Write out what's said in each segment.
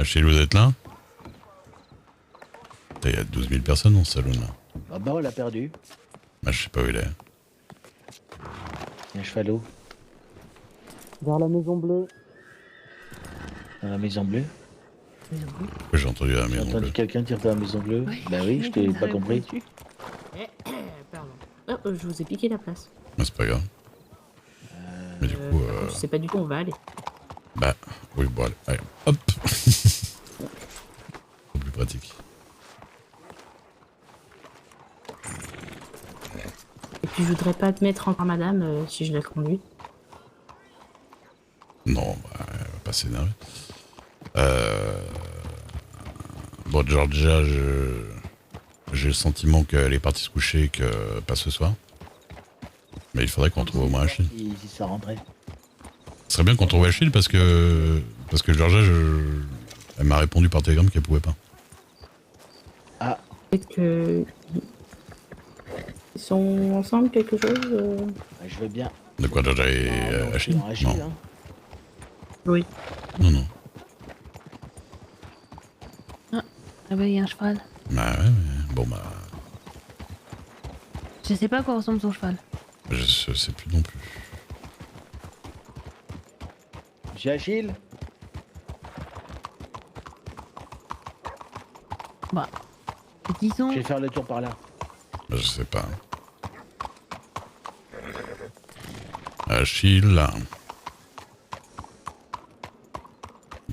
Achille, vous êtes là? Il y a 12 000 personnes dans ce salon là. Ah bah on l'a perdu. Bah, je sais pas où il est. Il y a un chevalot Vers la maison bleue. dans la maison bleue. Pourquoi j'ai entendu la J'ai maison entendu bleue? quelqu'un dire dans la maison bleue. Bah oui, je t'ai pas compris. Pardon. Oh, je vous ai piqué la place. Bah, c'est pas grave. Mais du coup, Je sais pas du tout où on va aller. bah, oui, bon, allez, hop. C'est plus pratique. Et puis je voudrais pas te mettre encore madame si je la conduis. Non, bah, elle va pas s'énerver. Bon, Georgia, j'ai le sentiment qu'elle est partie se coucher et que pas ce soir. Mais il faudrait qu'on trouve au moins Achille. Si ça rentrait. Ce serait bien qu'on trouve Achille parce que Georgia, elle m'a répondu par télégramme qu'elle pouvait pas. Ah, Peut-être que... Ils sont ensemble quelque chose bah, je veux bien. De quoi, Georgia et Non, Achille? non, Achille, Non, hein. Oui. non. Ah bah il y a un cheval. Bah ouais, mais bon bah, Je sais pas à quoi ressemble son cheval. je sais plus non plus. J'ai Achille. Bah. Et qui sont Je vais faire le tour par là. Bah, je sais pas. Achille.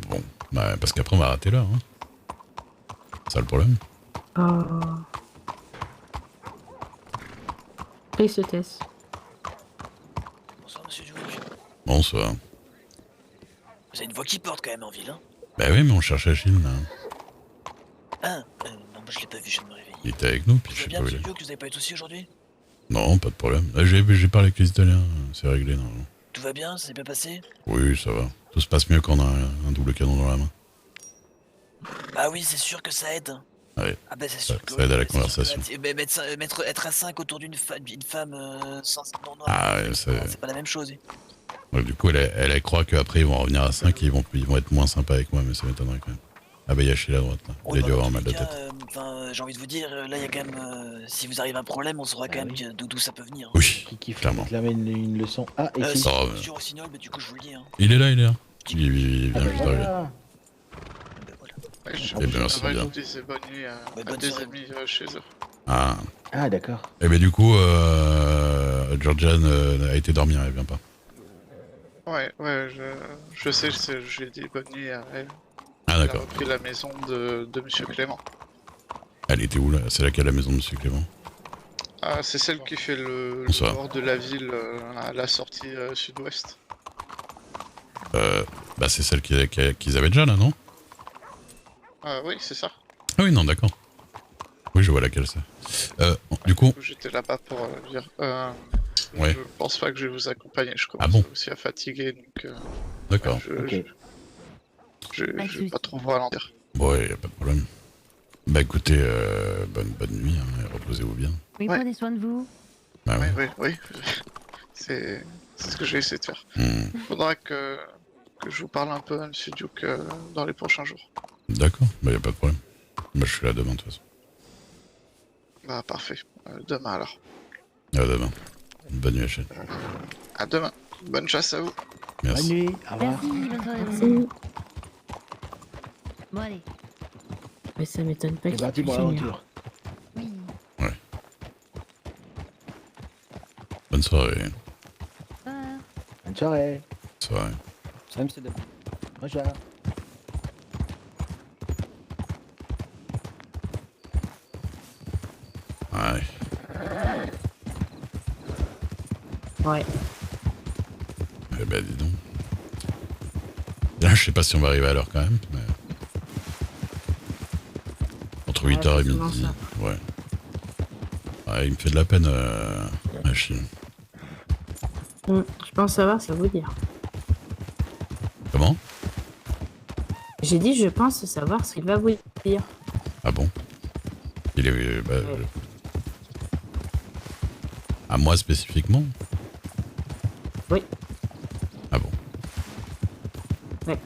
Bon, bah parce qu'après on va rater l'heure. Hein. C'est ça le problème. Oh. Prise ce test. Bonsoir, monsieur Duke. Bonsoir. Vous avez une voix qui porte quand même en ville, hein? Bah oui, mais on cherche Achille là. Ah, non, moi je l'ai pas vu, je viens de me réveiller. Il était avec nous, puis Tout je va sais bien, pas où il monsieur est. Duke, vous avez pas eu de soucis aujourd'hui? Non, pas de problème. J'ai parlé avec les Italiens, c'est réglé normalement. Tout va bien, ça s'est bien passé? Oui, ça va. Tout se passe mieux quand on a un double canon dans la main. Bah oui, c'est sûr que ça aide. Ouais. Ah bah c'est sûr Ça- que ça aide à la c'est sûr que conversation. être à 5 autour d'une femme sans non, non, Ah ouais, c'est pas la même chose. ouais, du coup, elle croit qu'après ils vont revenir à 5 et ils vont être moins sympas avec moi, mais ça m'étonnerait quand même. Ah bah il y a Achille à droite là. Il a dû avoir mal de tête. J'ai envie de vous dire, là il y a quand même, si vous arrive un problème, on saura quand Bah même oui. d'où ça peut venir. Oui, Qui clairement. réclame une leçon. Ah, ici. ça va, Monsieur Rossignol, bah du coup je vous le dis. Hein. Il est là. Il vient Ah, bah, juste d'arriver. voilà. Bah, voilà. Ouais, je Eh bien, merci je bien. vous disais bonne nuit à bonne des soirée. amis chez eux. Ah. Ah, d'accord. Et ben du coup, Georgian a été dormir, elle vient pas. Ouais, je sais, j'ai dit bonne nuit à elle. Ah Elle a d'accord. repris la maison de Monsieur Clément. Elle était où là? C'est laquelle la maison de Monsieur Clément? Ah, c'est celle qui fait le Bonsoir. bord de la ville à la sortie sud-ouest. Bah c'est celle qu'ils avaient déjà là, non? Ah oui, c'est ça. Ah oui, non, d'accord. Oui, je vois laquelle c'est. Du coup, J'étais là-bas pour dire. Ouais. Je pense pas que je vais vous accompagner, je commence Ah bon? aussi à fatiguer, donc d'accord. Ok. je vais pas trop voir l'en dire. Bon, ouais, y a pas de problème. Bah écoutez, bonne nuit, hein, et reposez-vous bien. Oui, Ouais. prenez soin de vous. Bah ouais. Oui. C'est ce que je vais essayer de faire. Hmm, Faudra que je vous parle un peu à Monsieur Duke dans les prochains jours. d'accord, bah y a pas de problème. Bah je suis là demain de toute façon. Bah parfait. Demain alors. À demain. Bonne nuit, Achille. À demain. Bonne chasse à vous. Bonne Merci. nuit. Au revoir. Merci, bonne soirée. Merci. Bon allez. Mais ça m'étonne pas C'est qu'il parti pour puisse venir. l'aventure. Oui. Bonne soirée. Ah. Bonne soirée. Soirée. Salut, c'est Bonjour. Ouais. Ouais. Eh ben dis donc. Là, je sais pas si on va arriver à l'heure quand même, mais... Entre Ouais, 8h et c'est souvent midi. ça. Ouais. Ouais, il me fait de la peine, Achille. Je pense savoir ce que ça veut dire. Comment? J'ai dit je pense savoir ce qu'il va vous dire. Ah bon? Il est... À moi spécifiquement? Oui. Ah bon? Ouais.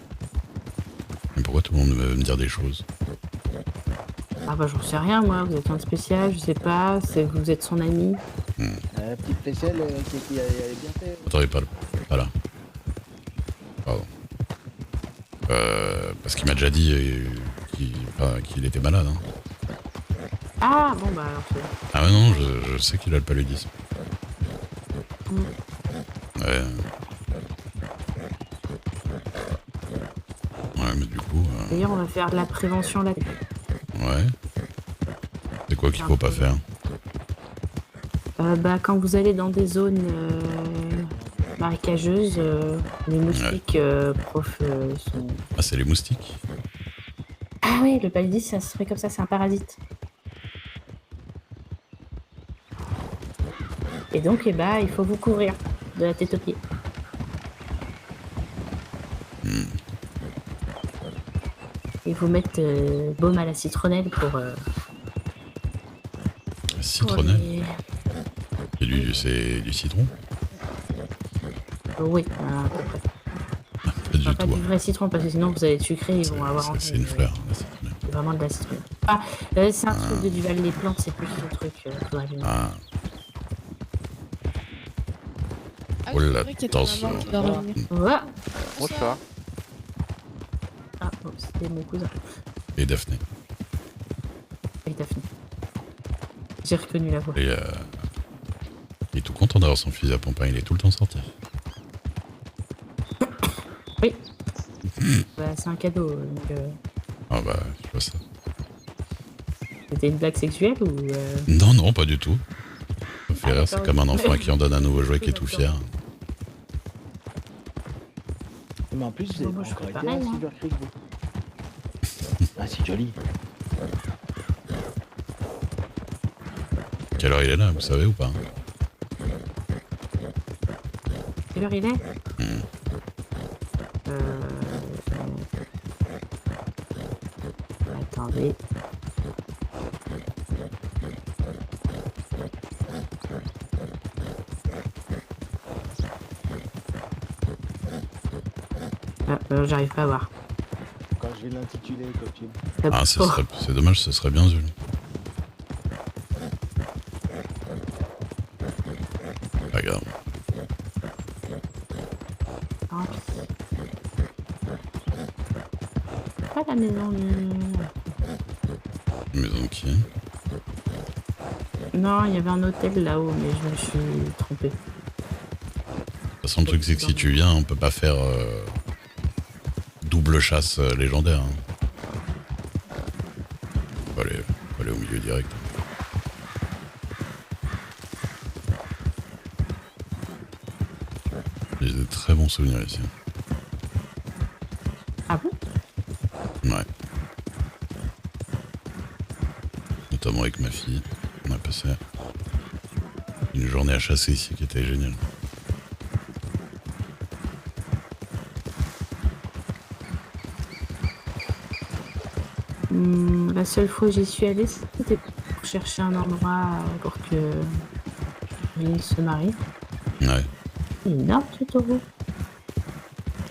Mais pourquoi tout le monde veut me dire des choses? Ah bah j'en sais rien moi, vous êtes un spécial, je sais pas, vous êtes son ami. La petite faisselle qui elle est bien faite. Attendez, pas là. Pardon. Parce qu'il m'a déjà dit qu'il était malade. Hein. Ah bon bah alors c'est... Ah ouais, non, je sais qu'il a le paludisme. Ouais. Ouais, mais du coup... D'ailleurs on va faire de la prévention là. Ouais. C'est quoi qu'il faut pas faire? Bah quand vous allez dans des zones marécageuses, les moustiques sont... Ah, c'est les moustiques? Ah oui, le paludisme ça se fait comme ça, c'est un parasite. Et donc eh bah il faut vous couvrir de la tête aux pieds. Et vous mettre baume à la citronnelle pour... Citronnelle? C'est du citron? Oui, à peu près. Pas du Enfin, pas tout. du vrai citron parce que sinon vous allez être sucré, ils vont avoir envie. C'est une fleur, la citronnelle. C'est vraiment de la citronnelle. Ah, c'est un truc de Duval, les plantes, c'est plus ce truc. Faudrait venir. Ah. Oh là, attention. Ouais. Bonsoir. Ah, bon, c'était mon cousin. Et Daphné. Avec Daphné. J'ai reconnu la voix. Et il est tout content d'avoir son fusil à pompe, hein, il est tout le temps sorti. Oui. Bah, c'est un cadeau. Donc, Ah bah, je vois ça. c'était une blague sexuelle ou... Non, non, pas du tout. Ça fait rire, d'accord, c'est comme un enfant à qui on donne un nouveau jouet qui est tout fier. Mais en plus, vous avez Moi, pas je encore fais été à pareil, hein. Silver Creek, vous. Ah, c'est joli. Quelle heure il est là, vous savez ou pas? Quelle heure il est Attendez. J'arrive pas à voir. Quand je vais l'intituler, comme tu dis. Ah, c'est dommage, ce serait bien vu. Pas grave. Tant pis. Pas la maison. Maison qui? Non, il y avait un hôtel là-haut, mais je me suis trompée. De toute façon, le truc, c'est que si tu viens, on peut pas faire double chasse légendaire. Hein. Faut aller au milieu direct. J'ai de très bons souvenirs ici. Ah bon? Ouais. Notamment avec ma fille. On a passé une journée à chasser ici qui était géniale. La seule fois où j'y suis allée, c'était pour chercher un endroit pour que Lynn se marie. Ouais. Énorme ce taureau.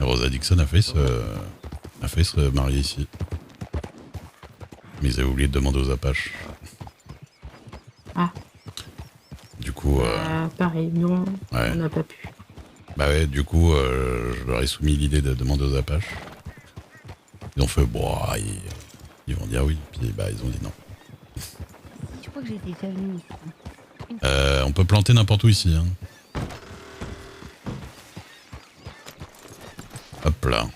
Et Rosa Dixon a failli se marier ici. Mais ils avaient oublié de demander aux Apaches. Ah. Du coup... pareil, non, ouais. on n'a pas pu. Bah ouais, du coup, je leur ai soumis l'idée de demander aux Apaches. Ils ont fait, bon, ils vont dire oui. Puis bah, ils ont dit non. Je crois que j'ai déjà venu ici. On peut planter n'importe où ici. Hein. Hop là.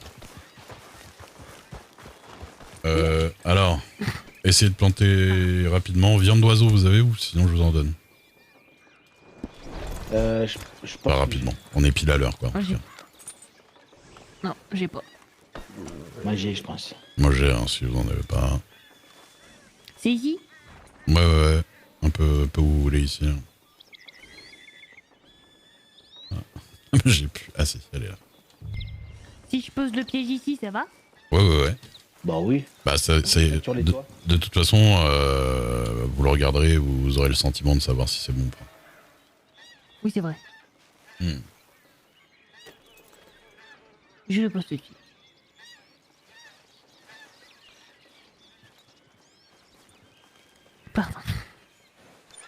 Alors, essayez de planter rapidement. Viande d'oiseau, vous avez où? Sinon, je vous en donne. Je pense Pas que rapidement. On est pile à l'heure, quoi. Moi, j'ai- Non, j'ai pas. Moi j'ai, je pense. Moi, j'ai un, si vous en avez pas. C'est ici? Ouais. Un peu où vous voulez ici. Hein. Ah. J'ai plus. Ah si, elle est là. Si je pose le piège ici, ça va? Ouais. Bah oui. Bah, c'est Sur les toits. de toute façon, vous le regarderez, vous aurez le sentiment de savoir si c'est bon ou pas. Oui, c'est vrai. Je le pose tout de suite. Pardon.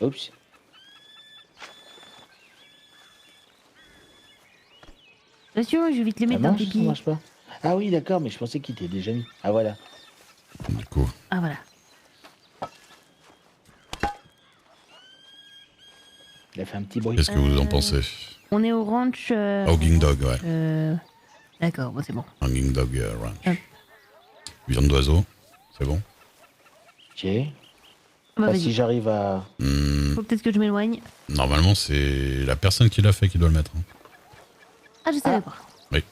Oups. Attention, je vais te le Ça mettre dans marche, tes ça pieds. marche pas. Ah oui, d'accord, mais je pensais qu'il était déjà mis. Ah voilà. Du coup, Ah voilà. Il a fait un petit bruit. qu'est-ce que vous en pensez? On est au ranch. Hogging Dog, ouais. D'accord, bon, c'est bon. Hogging Dog Ranch. Hop. Viande d'oiseau, c'est bon? Ok. Bah, Bah, vas-y. si j'arrive à... Faut peut-être que je m'éloigne. Normalement, c'est la personne qui l'a fait qui doit le mettre. Hein. Ah, je savais pas. Oui.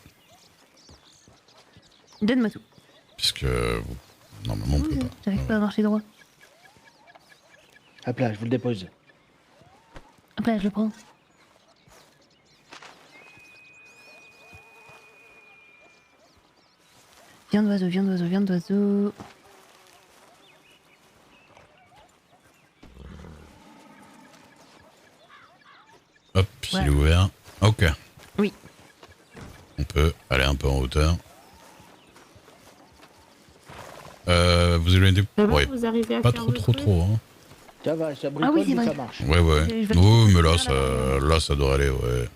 Donne-moi tout. Puisque normalement, on peut pas. J'arrive pas à marcher droit. Hop là, je vous le dépose. Hop là, je le prends. Viande d'oiseau, viande d'oiseau, viande d'oiseau. Hop, Ouais. il est ouvert. Ok. Oui. On peut aller un peu en hauteur. Vous avez été... Ça va, Ouais, vous arrivez à pas faire trop, le trop, truc trop. Hein. Ça va, ça brûle Ah oui, pas, c'est mais vrai. ça marche. Ouais, ouais. Je vais Oui, mais faire là, ça devrait aller, ouais.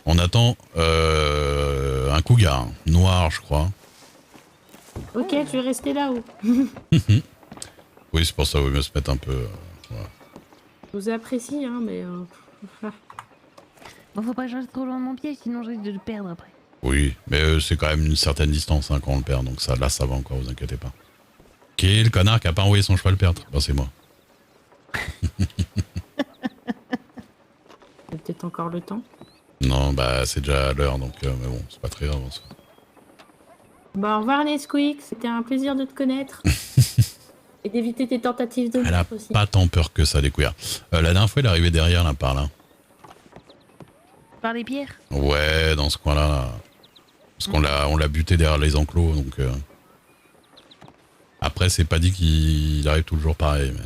On attend un cougar noir, je crois. Ok, je vais rester là-haut. Oui, c'est pour ça qu'il vaut mieux se mettre un peu... voilà. Je vous apprécie, hein, mais... Bon, faut pas que je reste trop loin de mon pied, sinon je risque de le perdre après. Oui, mais c'est quand même une certaine distance hein, quand on le perd, donc ça, là, ça va encore, vous inquiétez pas. Qui est le connard qui a pas envoyé son cheval perdre? Ben, c'est moi. Il y a peut-être encore le temps. Non, bah, c'est déjà l'heure, donc, mais bon, c'est pas très grave en soi. Bon, au revoir Nesquik, c'était un plaisir de te connaître. Et d'éviter tes tentatives de Elle a meurtre aussi. pas tant peur que ça, des couillards. La dernière fois, elle est arrivée derrière, là, par là. Par les pierres? Ouais, dans ce coin-là, là. Parce qu'on on l'a buté derrière les enclos, donc... Après, c'est pas dit qu'il arrive toujours pareil, mais...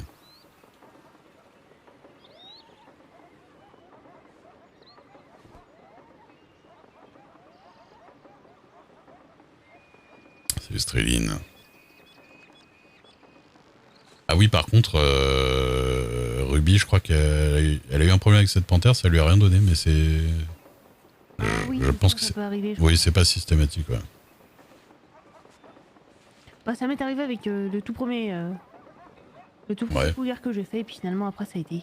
C'est Stréline. Ah oui, par contre, Ruby, je crois qu'elle a eu un problème avec cette panthère, ça lui a rien donné, mais c'est... Oui, je pense que ça c'est... peut arriver. Oui, c'est pas systématique, ouais. Bah, ça m'est arrivé avec le tout premier Ouais. cougar que j'ai fait, et puis finalement après ça a été.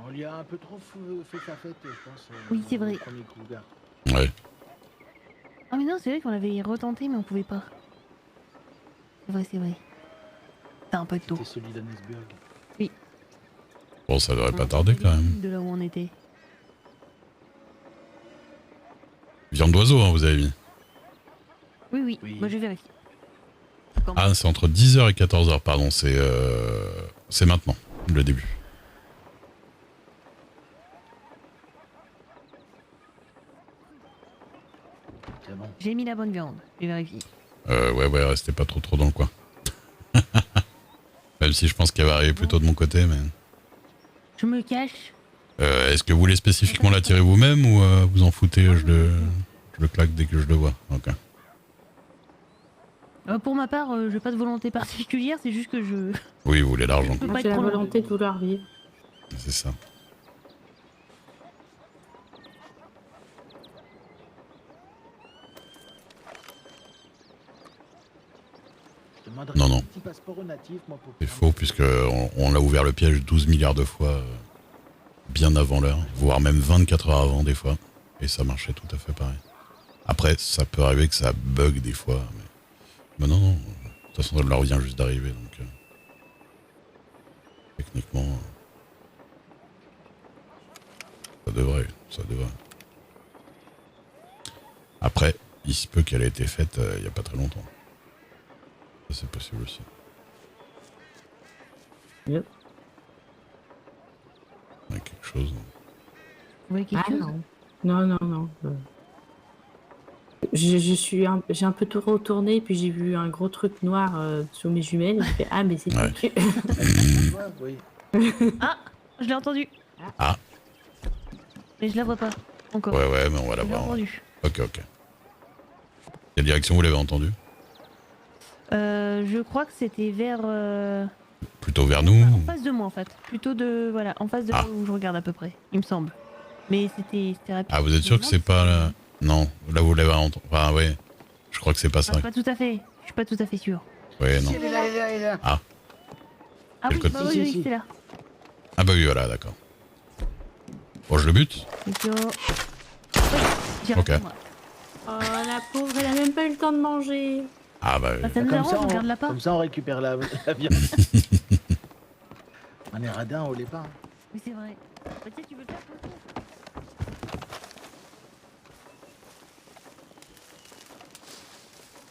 On lui a un peu trop fait sa fête, je pense. Oui, c'est vrai. au premier cougar. Ouais. Ah mais non, c'est vrai qu'on avait retenté, mais on pouvait pas. C'est vrai, c'est vrai. T'as un peu de tôt. C'était celui d'Annesburg. Bon, ça devrait pas tarder, quand même. De là où on était. Viande d'oiseau, hein, vous avez mis. Oui, oui, Oui. moi je vérifie. Ah, c'est entre 10h et 14h, pardon, c'est maintenant, le début. C'est bon. J'ai mis la bonne viande, je vérifie. Ouais, restez pas trop dans le coin. Même si je pense qu'elle va arriver plutôt de mon côté, mais... Je me cache. Est-ce que vous voulez spécifiquement la tirer vous-même ou vous en foutez, je le claque dès que je le vois. Ok. Pour ma part, j'ai pas de volonté particulière, c'est juste que je Oui, vous voulez l'argent, peux Moi, pas j'ai être la trop loin. volonté de vouloir vivre. c'est ça. Je demanderais Non, non. un petit passeport au natif, moi, pour C'est prendre- faux, puisque on a ouvert le piège 12 milliards de fois, bien avant l'heure, voire même 24 heures avant des fois, et ça marchait tout à fait pareil. Après, ça peut arriver que ça bug des fois, mais non, de toute façon, elle leur vient juste d'arriver, donc techniquement, ça devrait. Après, il se peut qu'elle ait été faite il n'y a pas très longtemps. Ça, c'est possible aussi. Yep. Ouais, quelque chose. Vous voyez quelque Ah chose? non. J'ai un peu tout retourné, puis j'ai vu un gros truc noir sous mes jumelles. J'ai fait, ah, mais c'est Ouais. tu. Ouais, oui. Ah, je l'ai entendu. Ah. Mais je la vois pas encore. Ouais, mais on va la Je l'ai voir. entendu. Ok. Quelle direction vous l'avez entendu? Je crois que c'était vers... Plutôt vers nous. en face de moi en fait. Plutôt de... Voilà, en face de moi où je regarde à peu près, il me semble. Mais c'était rapide. Ah, vous êtes sûr que c'est pas là? Non, là vous l'avez entendu. Enfin, ouais. Je crois que c'est pas ça. Pas tout à fait. Je suis pas tout à fait sûr. Ouais, non. Il est là, il est là, il est là. Ah Quel oui, code bah Si, oui, si, si. c'est là. Ah bah oui, voilà, d'accord. Bon, je le bute. Nico. Ok. Oh, la pauvre, elle a même pas eu le temps de manger. Ah bah oui. Ça nous arrange, on garde la part. Comme ça, on récupère la viande. On est radin au départ. Oui, c'est vrai. Bah, tiens, tu veux le faire toi aussi?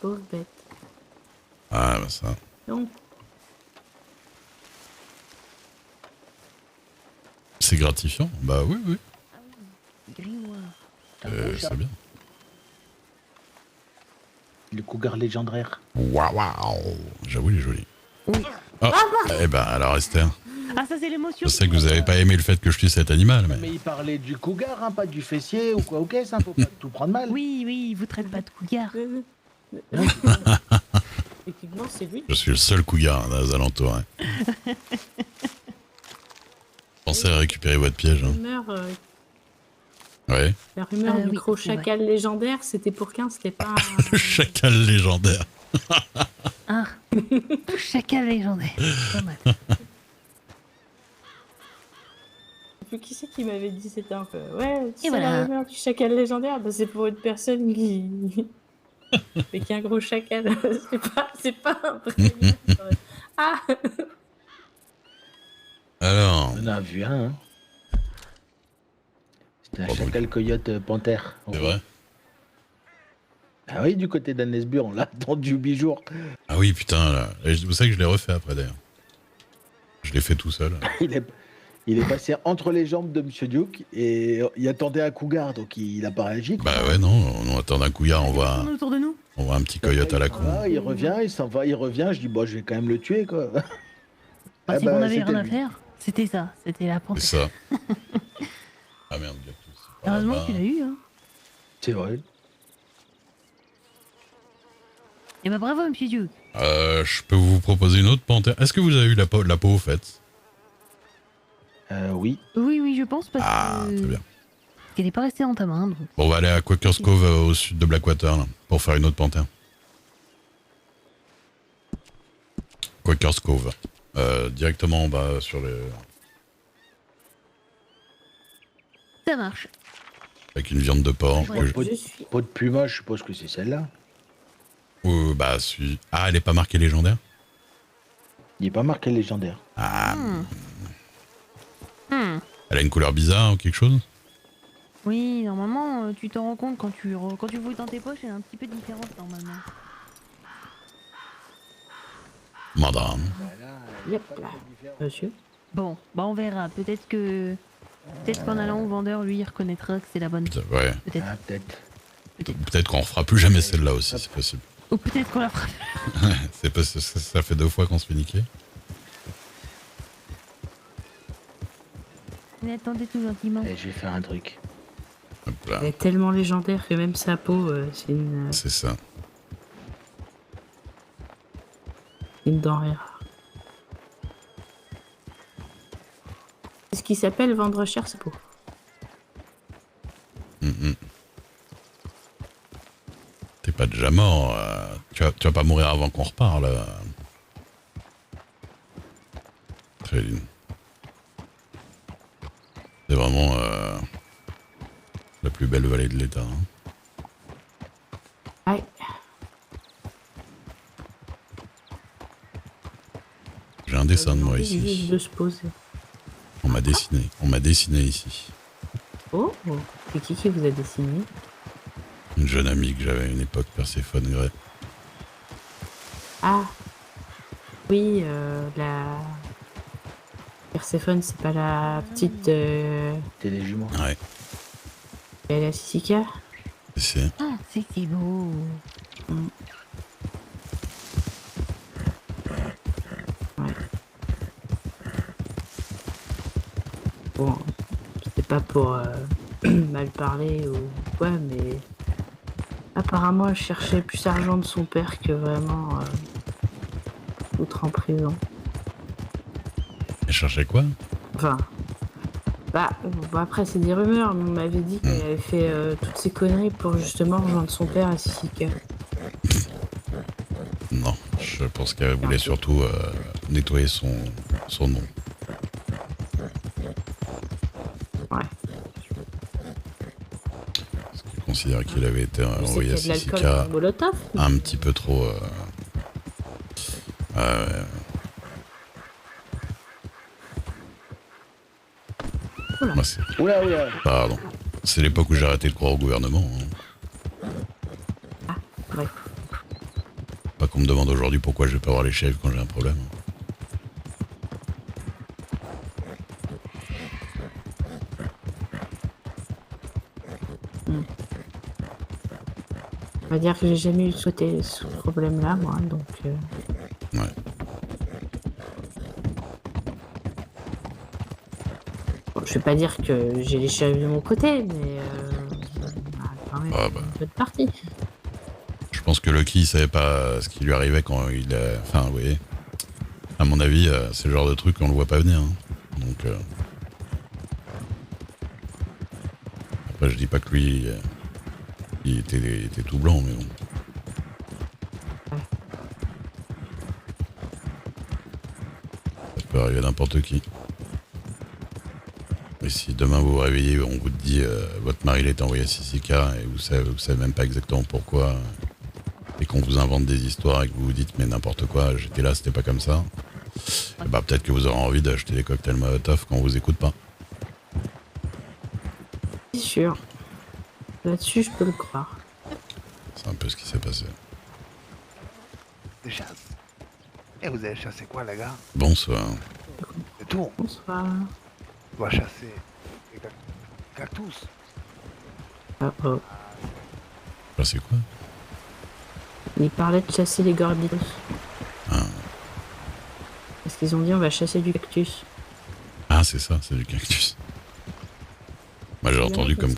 Pauvre bête. Ah bah ça. Donc, C'est gratifiant. Bah oui, oui. Ah oui, grimoire. C'est bien. Le cougar légendaire. Waouh, waouh. J'avoue, il est joli. Oui. Oh. Eh ben alors Esther, Ah, ça c'est l'émotion. je sais que vous avez pas aimé le fait que je tue cet animal, mais... Mais il parlait du cougar, hein, pas du fessier ou quoi. Ok, ça, faut pas tout prendre mal. Oui, oui, il vous traite pas de cougar. effectivement, c'est lui. Je suis le seul cougar dans les alentours. Hein. Pensez à récupérer votre piège. Hein. Ouais. La rumeur du oui, gros c'est vrai. chacal légendaire, c'était pour qu'un, c'était pas Le chacal légendaire. Ah, chacal légendaire. Pas mal. plus qui c'est qui m'avait dit c'était un peu. Ouais, tu sais, voilà. la rumeur du chacal légendaire, bah, c'est pour une personne qui. Mais qui a un gros chacal. c'est pas un vrai. Ah Alors, On en a vu un. Hein. C'était un Oh, chacal coyote panthère. c'est vrai? Ah oui, du côté d'Annesbur, on l'a attendu 8 jours. Ah oui, putain, là. Et vous savez que je l'ai refait après, d'ailleurs. Je l'ai fait tout seul. Il est passé entre les jambes de Monsieur Duke et il attendait un cougar, donc il a pas réagi. Quoi. Bah ouais, non, on attend un couillard, on voit Autour de nous. un petit coyote à la con. Ah, il revient, il s'en va, il revient. Je dis, bon, je vais quand même le tuer, quoi. Ah, Ah si bah, on avait c'était rien à lui. faire, c'était ça. C'était la panthère. C'est ça. Ah merde, il y a tout. c'est pas Heureusement là-bas. que tu l'as eu, hein. C'est vrai. Et bah bravo, monsieur Duke. Je peux vous proposer une autre panthère. Est-ce que vous avez eu la peau au fait? Oui. Oui, oui, je pense parce Ah, que... très bien. qu'elle n'est pas restée dans ta main, donc... Bon, on va aller à Quakers Cove au sud de Blackwater là, pour faire une autre panthère. Quakers Cove. Directement en bas sur le... Ça marche. Avec une viande de porc. Ouais. que je- Je suis. Peau de puma, je suppose que c'est celle-là. Bah, ah, elle est pas marquée légendaire? Il n'est pas marqué légendaire. Ah, Hmm. elle a une couleur bizarre ou quelque chose? Oui, normalement, tu t'en rends compte quand tu fouilles dans tes poches, elle est un petit peu différente, normalement. Madame. Yep, là. Monsieur. Bon, bah on verra. Peut-être qu'en allant au vendeur, lui, il reconnaîtra que c'est la bonne. Ouais. Peut-être. Ah, peut-être. Peut-être qu'on fera plus jamais celle-là aussi, c'est possible. Ou peut-être qu'on la fera. C'est pas, ça fait 2 fois qu'on se fait niquer. Mais attendez tout gentiment. Et je vais faire un truc. Hop là, Elle est tellement légendaire que même sa peau, c'est c'est ça. une denrée rare. C'est ce qui s'appelle vendre cher sa peau. T'es pas déjà mort. Tu vas pas mourir avant qu'on repart là. Très bien. C'est vraiment la plus belle vallée de l'État. Hein. Aïe. J'ai un dessin de moi ici. Juste de se poser. On m'a dessiné ici. Oh, c'est qui vous a dessiné? Une jeune amie que j'avais à une époque, Perséphone Gray. Ah. Oui, la... Perséphone, c'est pas la petite... T'es les jumeaux. Ouais, Elle a Sissika? c'est Ah, c'est que c'est beau. Bon, c'était pas pour mal parler ou quoi, mais apparemment elle cherchait plus l'argent de son père que vraiment foutre en prison. Elle cherchait quoi? Enfin. Bah, bon, après, c'est des rumeurs, mais on m'avait dit qu'elle avait fait toutes ces conneries pour justement rejoindre son père à Sisika. Non, je pense qu'elle voulait surtout nettoyer son nom. Ouais. Parce qu'il considère qu'il avait été Je sais envoyé à qu'il y a de l'alcool Sisika dans le Molotov. un petit peu trop... Oula. moi, c'est- Oula, oula. Pardon. C'est l'époque où j'ai arrêté de croire au gouvernement. Hein. Ouais. Pas qu'on me demande aujourd'hui pourquoi je vais pas voir les chefs quand j'ai un problème. On va dire que j'ai jamais eu ce problème-là, moi, donc... Ouais. Bon, je vais pas dire que j'ai les shérifs de mon côté, mais... quand même Ah bah. une bonne partie. Je pense que Lucky il savait pas ce qui lui arrivait quand il a... Enfin, vous voyez. À mon avis, c'est le genre de truc qu'on le voit pas venir. Hein. Donc... Après, je dis pas que lui... il était tout blanc, mais bon. Ça peut arriver à n'importe qui. Et si demain vous vous réveillez, on vous dit votre mari il a été envoyé à Sisika et vous savez même pas exactement pourquoi, et qu'on vous invente des histoires et que vous vous dites mais n'importe quoi, j'étais là, c'était pas comme ça, et bah peut-être que vous aurez envie d'acheter des cocktails Molotov quand on vous écoute pas. C'est sûr. Là-dessus, je peux le croire. C'est un peu ce qui s'est passé. Des chasses. Et vous avez chassé quoi, les gars? Bonsoir. C'est tout. Bonsoir. On va chasser des cactus. Oh. Bah, c'est quoi? Il parlait de chasser les gorbitos. Ah. Parce qu'ils ont dit on va chasser du cactus. Ah, c'est ça, c'est du cactus. Moi j'ai entendu comme